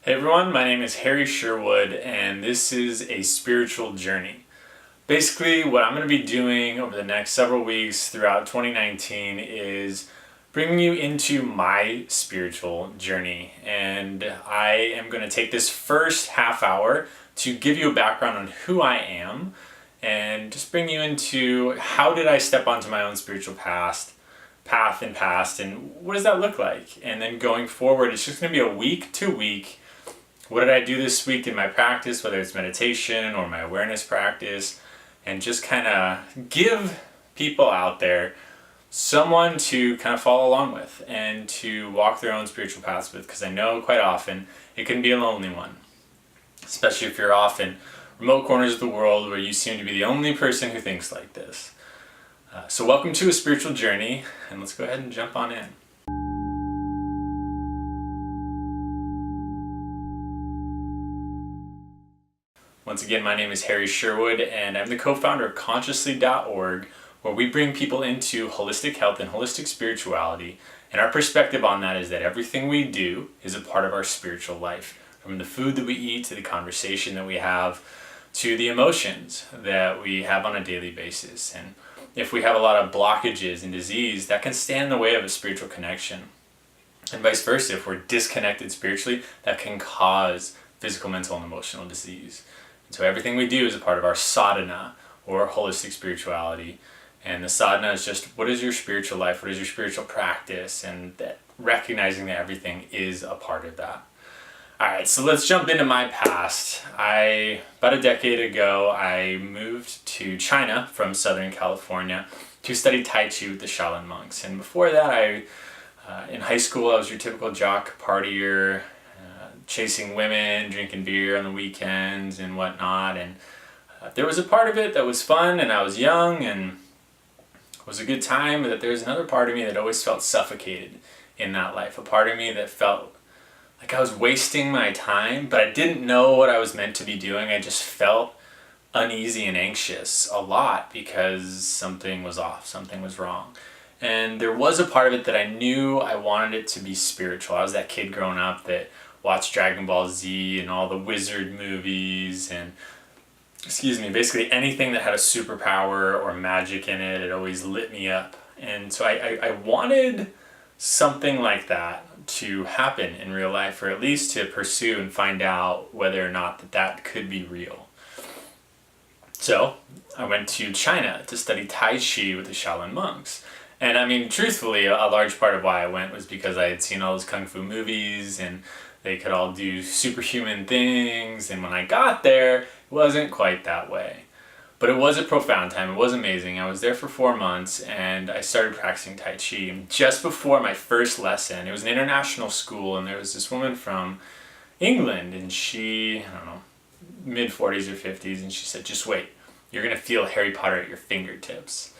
Hey everyone, my name is Sherwood and this is a spiritual journey. Basically, what I'm going to be doing over the next several weeks throughout 2019 is bringing you into my spiritual journey. And I am going to take this first half hour to give you a background on who I am and just bring you into how did I step onto my own spiritual path and past, and what does that look like? And then going forward, it's just going to be a week to week. What did I do this week in my practice, whether it's meditation or my awareness practice, and just kind of give people out there someone to kind of follow along with and to walk their own spiritual paths with, because I know quite often it can be a lonely one, especially if you're off in remote corners of the world where you seem to be the only person who thinks like this. So welcome to a spiritual journey, and let's go ahead and jump on in. Once again, my name is Sherwood, and I'm the co-founder of Consciously.org, where we bring people into holistic health and holistic spirituality. And our perspective on that is that everything we do is a part of our spiritual life. From the food that we eat, to the conversation that we have, to the emotions that we have on a daily basis. And if we have a lot of blockages and disease, that can stand in the way of a spiritual connection. And vice versa, if we're disconnected spiritually, that can cause physical, mental, and emotional disease. So everything we do is a part of our sadhana, or holistic spirituality. And the sadhana is just, what is your spiritual life? What is your spiritual practice? And that recognizing that everything is a part of that. All right, so let's jump into my past. About a decade ago, I moved to China from Southern California to study Tai Chi with the Shaolin monks. And before that, in high school, I was your typical jock partier, chasing women, drinking beer on the weekends and whatnot. And there was a part of it that was fun, and I was young, and it was a good time, but there was another part of me that always felt suffocated in that life. A part of me that felt like I was wasting my time, but I didn't know what I was meant to be doing. I just felt uneasy and anxious a lot because something was off, something was wrong. And there was a part of it that I knew I wanted it to be spiritual. I was that kid growing up that watched Dragon Ball Z and all the wizard movies and, basically anything that had a superpower or magic in it, it always lit me up. And so I wanted something like that to happen in real life, or at least to pursue and find out whether or not that could be real. So I went to China to study Tai Chi with the Shaolin monks. And I mean, truthfully, a large part of why I went was because I had seen all those kung fu movies and they could all do superhuman things, and when I got there, it wasn't quite that way. But it was a profound time. It was amazing. I was there for 4 months, and I started practicing Tai Chi. And just before my first lesson, it was an international school, and there was this woman from England, and she, I don't know, mid-40s or 50s, and she said, just wait, you're going to feel Harry Potter at your fingertips.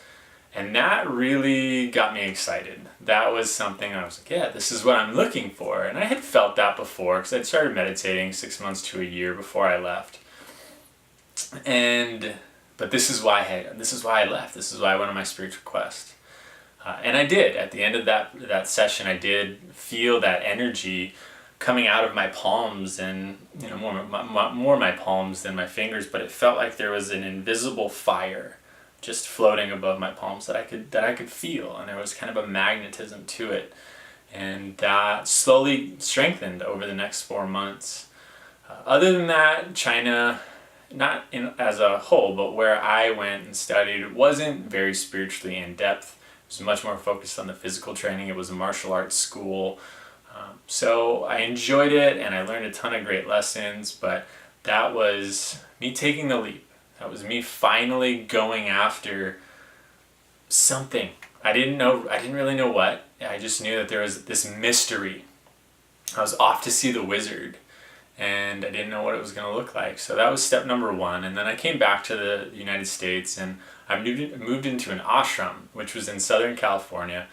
And that really got me excited. That was something I was like, yeah, this is what I'm looking for. And I had felt that before because I'd started meditating 6 months to a year before I left. But this is why I left. This is why I went on my spiritual quest. And I did. At the end of that session, I did feel that energy coming out of my palms, and more my palms than my fingers. But it felt like there was an invisible fire just floating above my palms that I could feel, and there was kind of a magnetism to it, and that slowly strengthened over the next 4 months. Other than that, China, not as a whole, but where I went and studied, wasn't very spiritually in depth. It was much more focused on the physical training. It was a martial arts school, so I enjoyed it and I learned a ton of great lessons. But that was me taking the leap. That was me finally going after something. I didn't really know what. I just knew that there was this mystery. I was off to see the wizard, and I didn't know what it was going to look like. So that was step number 1. And then I came back to the United States, and I moved into an ashram, which was in Southern California.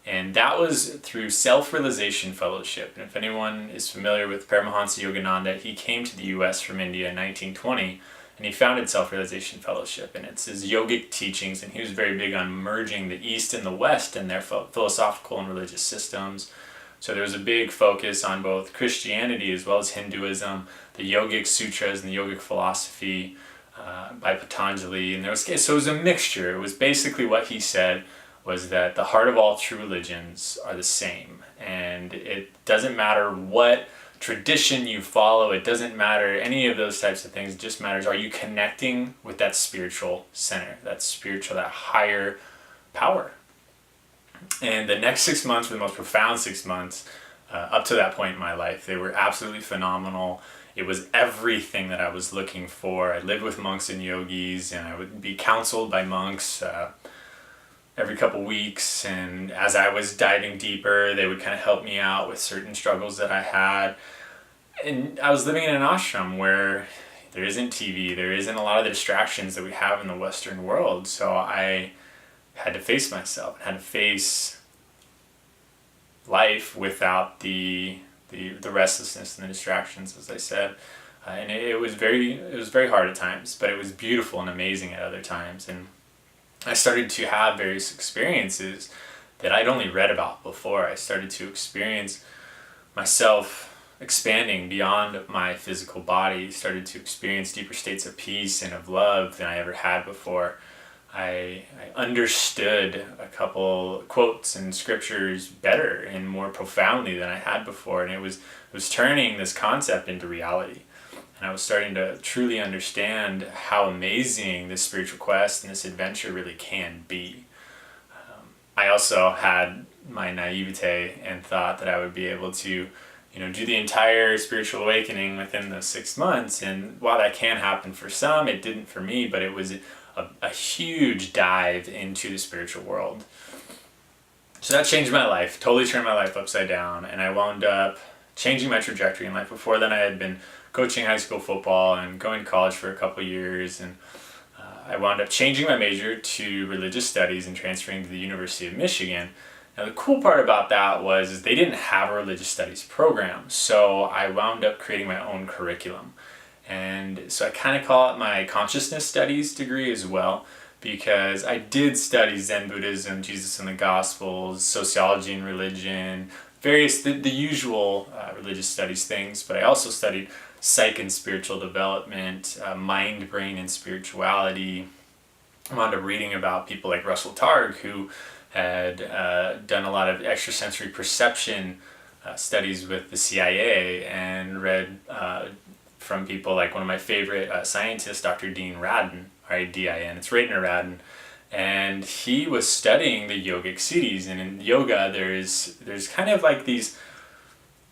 And that was through Self-Realization Fellowship. And if anyone is familiar with Paramahansa Yogananda, he came to the US from India in 1920. And he founded Self-Realization Fellowship, and it's his yogic teachings, and he was very big on merging the East and the West and their philosophical and religious systems, So there was a big focus on both Christianity as well as Hinduism, the yogic sutras and the yogic philosophy by Patanjali. And so it was a mixture. It was basically what he said was that the heart of all true religions are the same. And it doesn't matter what tradition you follow, it doesn't matter any of those types of things. It just matters, are you connecting with that spiritual center, that higher power? And the next 6 months were the most profound 6 months up to that point in my life. They were absolutely phenomenal. It was everything that I was looking for. I lived with monks and yogis, and I would be counseled by monks every couple weeks. And as I was diving deeper, they would kind of help me out with certain struggles that I had. And I was living in an ashram where there isn't TV, there isn't a lot of the distractions that we have in the Western world. So I had to face myself, had to face life without the restlessness and the distractions, as I said. And it was very hard at times, but it was beautiful and amazing at other times. And I started to have various experiences that I'd only read about before. I started to experience myself expanding beyond my physical body, started to experience deeper states of peace and of love than I ever had before. I understood a couple quotes and scriptures better and more profoundly than I had before, and it was turning this concept into reality. And I was starting to truly understand how amazing this spiritual quest and this adventure really can be. I also had my naivete and thought that I would be able to, do the entire spiritual awakening within those 6 months. And while that can happen for some, it didn't for me, but it was a huge dive into the spiritual world. So that changed my life, totally turned my life upside down, and I wound up changing my trajectory in life. Before then I had been coaching high school football and going to college for a couple years, and I wound up changing my major to religious studies and transferring to the University of Michigan. Now the cool part about that was they didn't have a religious studies program, so I wound up creating my own curriculum. And so I kind of call it my consciousness studies degree as well, because I did study Zen Buddhism, Jesus and the Gospels, sociology and religion, various, the usual religious studies things, but I also studied psych and spiritual development, mind, brain, and spirituality. I wound up reading about people like Russell Targ, who had done a lot of extrasensory perception studies with the CIA, and read from people like one of my favorite scientists, Dr. Dean Radin, R-A-D-I-N, it's Radin Radin, and he was studying the yogic siddhis. And in yoga there's kind of like these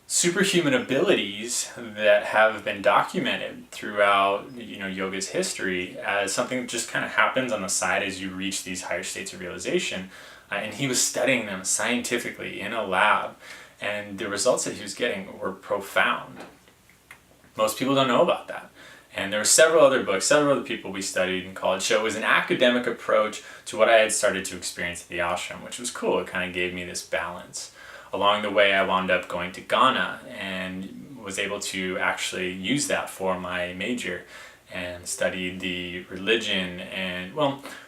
superhuman abilities that have been documented throughout yoga's history as something that just kind of happens on the side as you reach these higher states of realization. And he was studying them scientifically in a lab, and the results that he was getting were profound. Most people don't know about that. And there were several other books, several other people we studied in college. So it was an academic approach to what I had started to experience at the ashram, which was cool. It kind of gave me this balance. Along the way, I wound up going to Ghana and was able to actually use that for my major, and studied the religion and,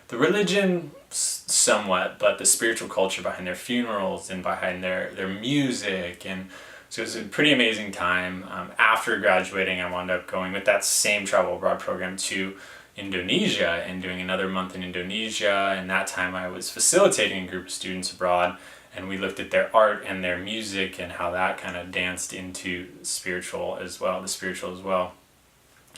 the religion somewhat, but the spiritual culture behind their funerals and behind their music. And so it was a pretty amazing time. After graduating, I wound up going with that same travel abroad program to Indonesia and doing another month in Indonesia. And that time I was facilitating a group of students abroad, and we looked at their art and their music and how that kind of danced into the spiritual as well.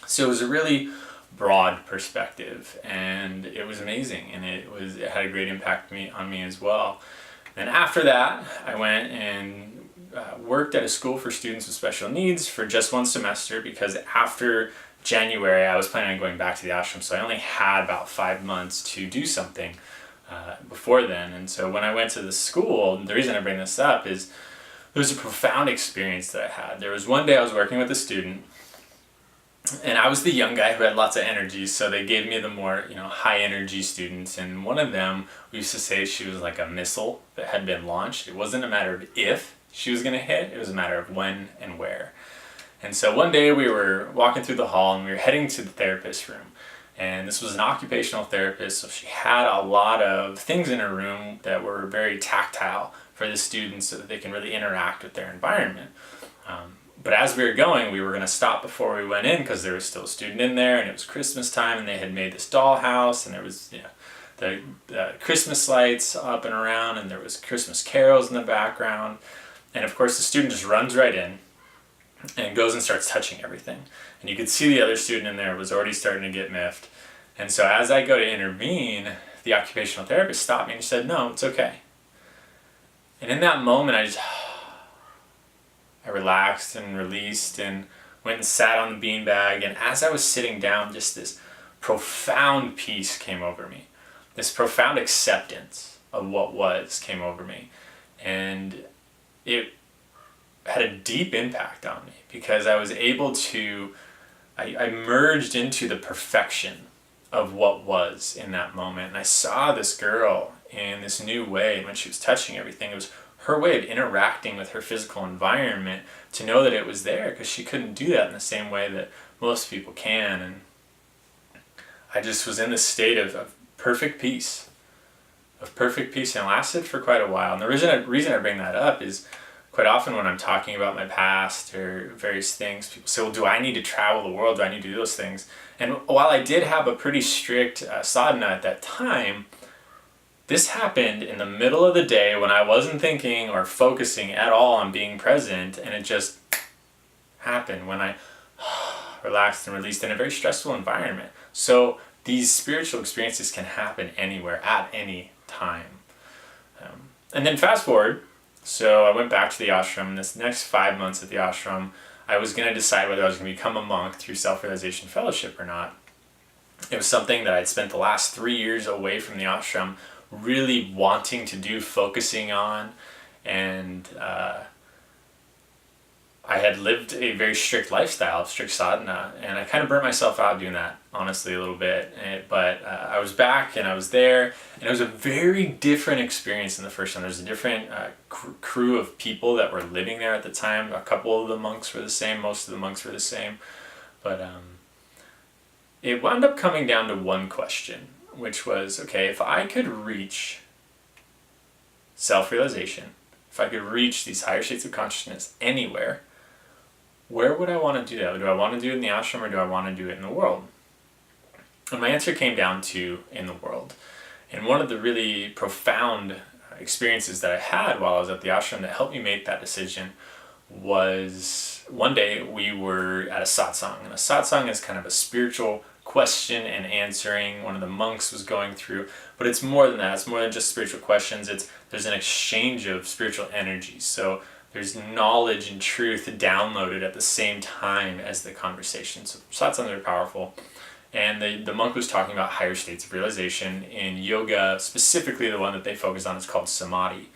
So it was a really broad perspective, and it was amazing, and it had a great impact on me as well. Then after that, I went and worked at a school for students with special needs for just one semester, because after January I was planning on going back to the ashram, so I only had about 5 months to do something before then. And so when I went to the school, the reason I bring this up is there was a profound experience that I had. There was one day I was working with a student, and I was the young guy who had lots of energy, so they gave me the more high energy students. And one of them, we used to say she was like a missile that had been launched. It wasn't a matter of if she was going to hit, it was a matter of when and where. And so one day we were walking through the hall, and we were heading to the therapist room. And this was an occupational therapist, so she had a lot of things in her room that were very tactile for for the students so that they can really interact with their environment. But as we were going, we were going to stop before we went in because there was still a student in there, and it was Christmas time, and they had made this dollhouse, and there was the Christmas lights up and around, and there was Christmas carols in the background. And of course the student just runs right in and goes and starts touching everything. And you could see the other student in there was already starting to get miffed. And so as I go to intervene, the occupational therapist stopped me and he said, "No, it's okay." And in that moment, I relaxed and released and went and sat on the beanbag. And as I was sitting down, just this profound peace came over me. This profound acceptance of what was came over me. And it had a deep impact on me because I was able to, I merged into the perfection of what was in that moment. And I saw this girl in this new way. When she was touching everything, it was her way of interacting with her physical environment to know that it was there, because she couldn't do that in the same way that most people can. And I just was in this state of perfect peace. And it lasted for quite a while. And the reason I bring that up is quite often when I'm talking about my past or various things, people say, well, do I need to travel the world? Do I need to do those things? And while I did have a pretty strict sadhana at that time, this happened in the middle of the day when I wasn't thinking or focusing at all on being present, and it just happened when I relaxed and released in a very stressful environment. So these spiritual experiences can happen anywhere, at any time. And then fast forward, so I went back to the ashram. This next 5 months at the ashram, I was going to decide whether I was going to become a monk through self-realization fellowship or not. It was something that I'd spent the last 3 years away from the ashram really wanting to do, focusing on, and I had lived a very strict lifestyle of strict sadhana, and I kind of burnt myself out doing that, honestly, a little bit. But I was back and I was there, and it was a very different experience than the first time. There was a different crew of people that were living there at the time. A couple of the monks were the same, most of the monks were the same. But it wound up coming down to one question, which was, okay, if I could reach self-realization, if I could reach these higher states of consciousness anywhere, where would I want to do that? Do I want to do it in the ashram, or do I want to do it in the world? And my answer came down to in the world. And one of the really profound experiences that I had while I was at the ashram that helped me make that decision was one day we were at a satsang. And a satsang is kind of a spiritual question and answering one of the monks was going through, but it's more than that. It's more than just spiritual questions. There's an exchange of spiritual energy. So there's knowledge and truth downloaded at the same time as the conversation. So satsangs are powerful. And the monk was talking about higher states of realization. In yoga, specifically the one that they focus on is called samadhi.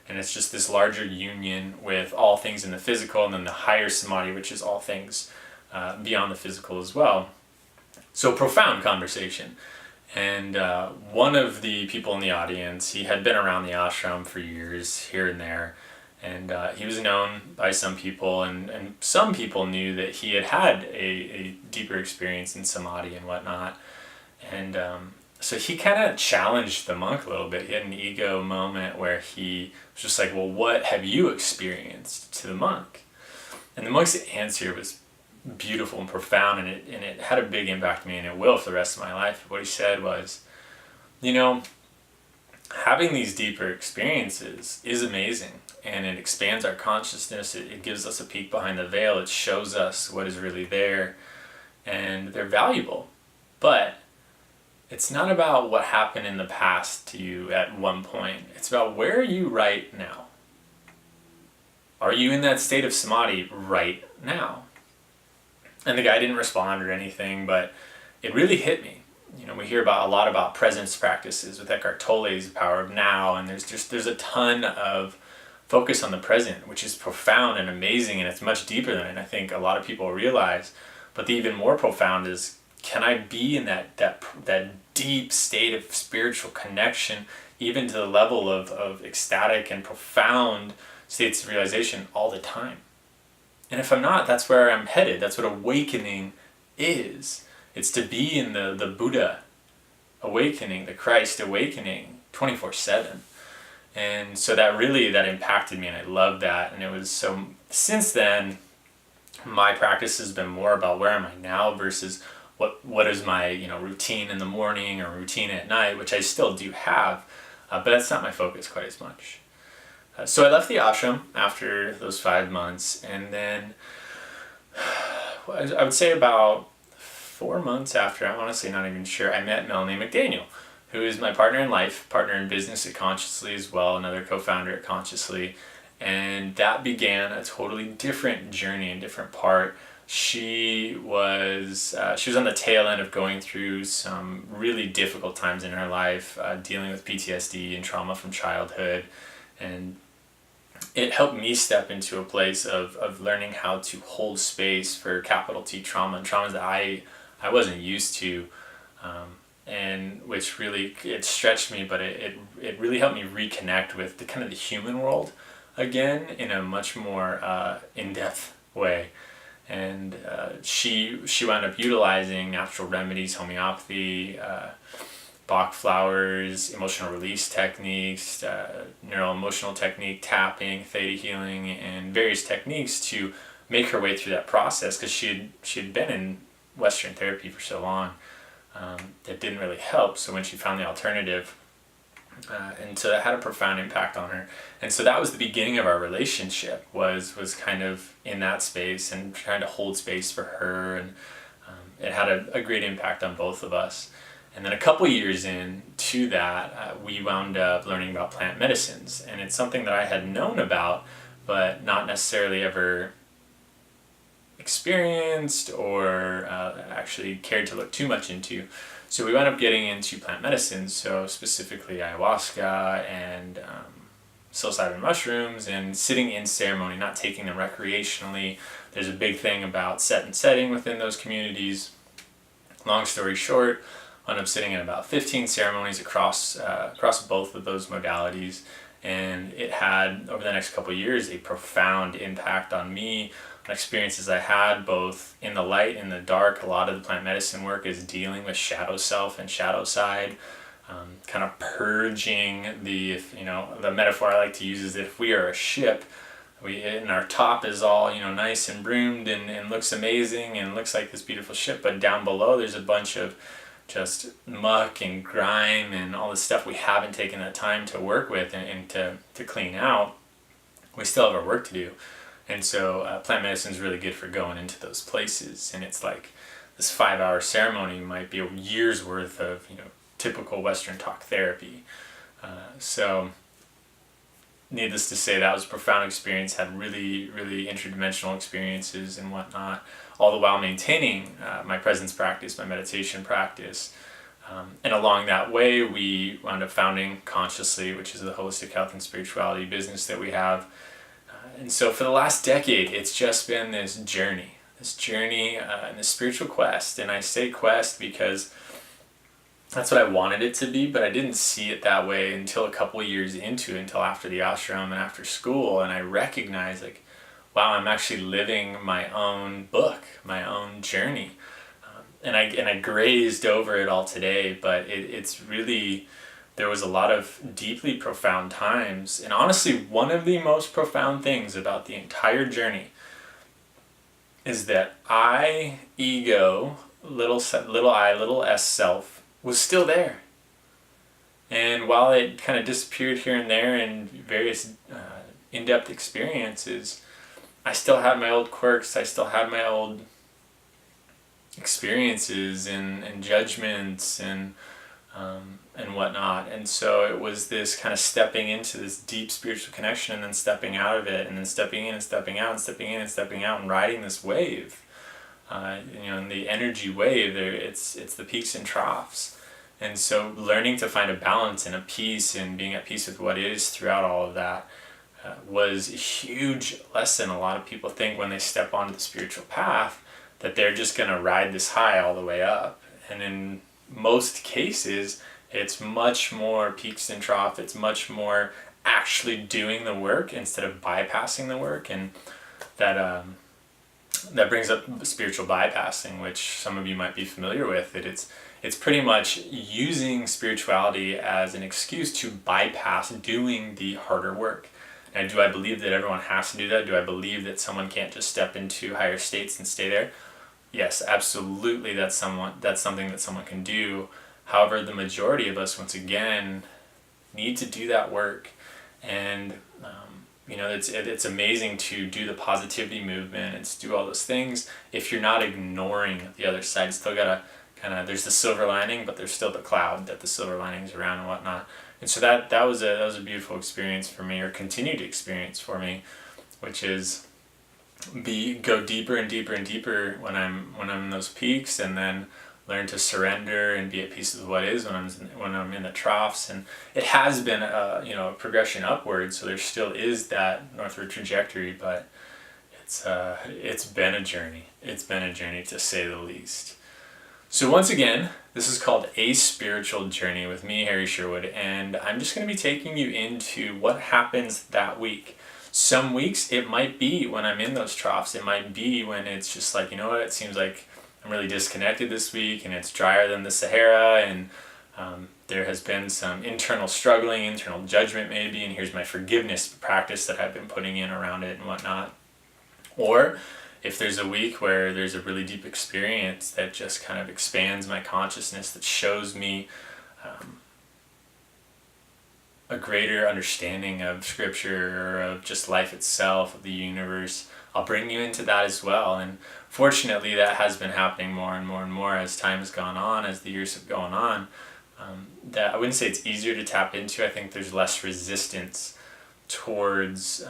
And it's just this larger union with all things in the physical, and then the higher samadhi, which is all things beyond the physical as well. So profound conversation. And one of the people in the audience, he had been around the ashram for years, here and there. And he was known by some people, and some people knew that he had had a deeper experience in samadhi and whatnot. And so he kind of challenged the monk a little bit. He had an ego moment where he was just like, well, what have you experienced, to the monk? And the monk's answer was beautiful and profound, and it had a big impact on me, and it will for the rest of my life. What he said was, having these deeper experiences is amazing, and it expands our consciousness. It gives us a peek behind the veil. It shows us what is really there, and they're valuable. But it's not about what happened in the past to you at one point. It's about, where are you right now? Are you in that state of samadhi right now? And the guy didn't respond or anything, but it really hit me. We hear a lot about presence practices with Eckhart Tolle's Power of Now, and there's a ton of focus on the present, which is profound and amazing, and it's much deeper than I think a lot of people realize. But the even more profound is, can I be in that deep state of spiritual connection, even to the level of ecstatic and profound states of realization all the time? And if I'm not, that's where I'm headed. That's what awakening is. It's to be in the Buddha awakening, the Christ awakening 24/7. And so that impacted me, and I loved that. And it was so, since then, my practice has been more about where am I now versus what is my routine in the morning or routine at night, which I still do have, but that's not my focus quite as much. So I left the ashram after those 5 months, and then I would say about 4 months after, I'm honestly not even sure, I met Melanie McDaniel, who is my partner in life, partner in business at Consciously as well, another co-founder at Consciously. And that began a totally different journey, a different part. She was on the tail end of going through some really difficult times in her life, dealing with PTSD and trauma from childhood. And it helped me step into a place of learning how to hold space for capital T trauma and traumas that I wasn't used to. And which really, it stretched me, but it really helped me reconnect with the kind of the human world again in a much more in-depth way. And she wound up utilizing natural remedies, homeopathy, Bach flowers, emotional release techniques, neuro-emotional technique, tapping, theta healing, and various techniques to make her way through that process, because she had been in Western therapy for so long that didn't really help. So when she found the alternative, and so that had a profound impact on her. And so that was the beginning of our relationship, was kind of in that space and trying to hold space for her, and it had a great impact on both of us. And then a couple years into that, we wound up learning about plant medicines, and it's something that I had known about, but not necessarily ever experienced or actually cared to look too much into. So we wound up getting into plant medicine, so specifically ayahuasca and psilocybin mushrooms, and sitting in ceremony, not taking them recreationally. There's a big thing about set and setting within those communities. Long story short, wound up sitting in about 15 ceremonies across both of those modalities, and it had, over the next couple of years, a profound impact on me, on experiences I had both in the light and the dark. A lot of the plant medicine work is dealing with shadow self and shadow side, kind of purging the metaphor I like to use is that if we are a ship, and our top is all nice and broomed and looks amazing and looks like this beautiful ship, but down below there's a bunch of just muck and grime and all this stuff we haven't taken the time to work with and to clean out. We still have our work to do. And so plant medicine is really good for going into those places. And it's like this 5-hour ceremony might be a year's worth of typical Western talk therapy. So needless to say, that was a profound experience, had really, really interdimensional experiences and whatnot, all the while maintaining my presence practice, my meditation practice. And along that way, we wound up founding Consciously, which is the holistic health and spirituality business that we have. And so for the last decade, it's just been this journey and this spiritual quest. And I say quest because that's what I wanted it to be, but I didn't see it that way until a couple of years into it, until after the ashram and after school. And I recognized, like, wow, I'm actually living my own book, my own journey. And I grazed over it all today, but it's really, there was a lot of deeply profound times. And honestly, one of the most profound things about the entire journey is that ego, little I, little s self, was still there. And while it kind of disappeared here and there in various in-depth experiences, I still had my old quirks, I still had my old experiences and judgments and whatnot. And so it was this kind of stepping into this deep spiritual connection and then stepping out of it, and then stepping in and stepping out and stepping in and stepping out, and riding this wave. And the energy wave, it's the peaks and troughs. And so learning to find a balance and a peace and being at peace with what is throughout all of that was a huge lesson. A lot of people think when they step onto the spiritual path that they're just going to ride this high all the way up. And in most cases, it's much more peaks and troughs. It's much more actually doing the work instead of bypassing the work. And that that brings up spiritual bypassing, which some of you might be familiar with. It's pretty much using spirituality as an excuse to bypass doing the harder work. Now, do I believe that everyone has to do that? Do I believe that someone can't just step into higher states and stay there? Yes, absolutely. That's something that someone can do. However, the majority of us, once again, need to do that work. And it's amazing to do the positivity movement and to do all those things if you're not ignoring the other side. Still gotta there's the silver lining, but there's still the cloud that the silver lining's around and whatnot. And so that was a beautiful experience for me, or continued experience for me, which is go deeper and deeper and deeper when I'm in those peaks, and then learn to surrender and be at peace with what is when I'm in the troughs. And it has been a progression upward, so there still is that northward trajectory, but it's been a journey. It's been a journey, to say the least. So once again, this is called A Spiritual Journey with me, Harry Sherwood, and I'm just going to be taking you into what happens that week. Some weeks it might be when I'm in those troughs. It might be when it's just like, it seems like I'm really disconnected this week, and it's drier than the Sahara, and there has been some internal struggling, internal judgment maybe, and here's my forgiveness practice that I've been putting in around it and whatnot. Or if there's a week where there's a really deep experience that just kind of expands my consciousness, that shows me a greater understanding of scripture, or of just life itself, of the universe, I'll bring you into that as well. And fortunately, that has been happening more and more and more as time has gone on, as the years have gone on. That I wouldn't say it's easier to tap into. I think there's less resistance towards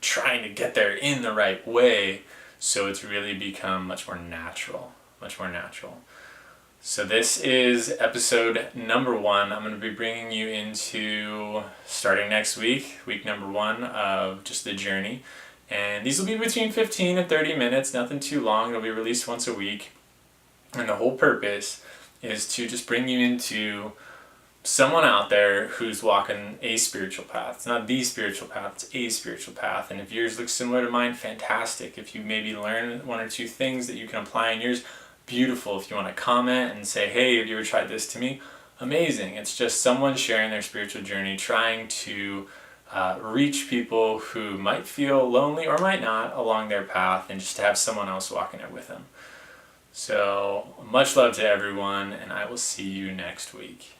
trying to get there in the right way. So it's really become much more natural. So this is episode number 1. I'm going to be bringing you into, starting next week, week number 1 of just the journey. And these will be between 15 and 30 minutes, nothing too long. It'll be released once a week. And the whole purpose is to just bring you into someone out there who's walking a spiritual path. It's not the spiritual path, it's a spiritual path. And if yours looks similar to mine, fantastic. If you maybe learn 1 or 2 things that you can apply in yours, beautiful. If you want to comment and say, hey, have you ever tried this to me? Amazing. It's just someone sharing their spiritual journey, trying to reach people who might feel lonely or might not along their path, and just to have someone else walking it with them. So much love to everyone, and I will see you next week.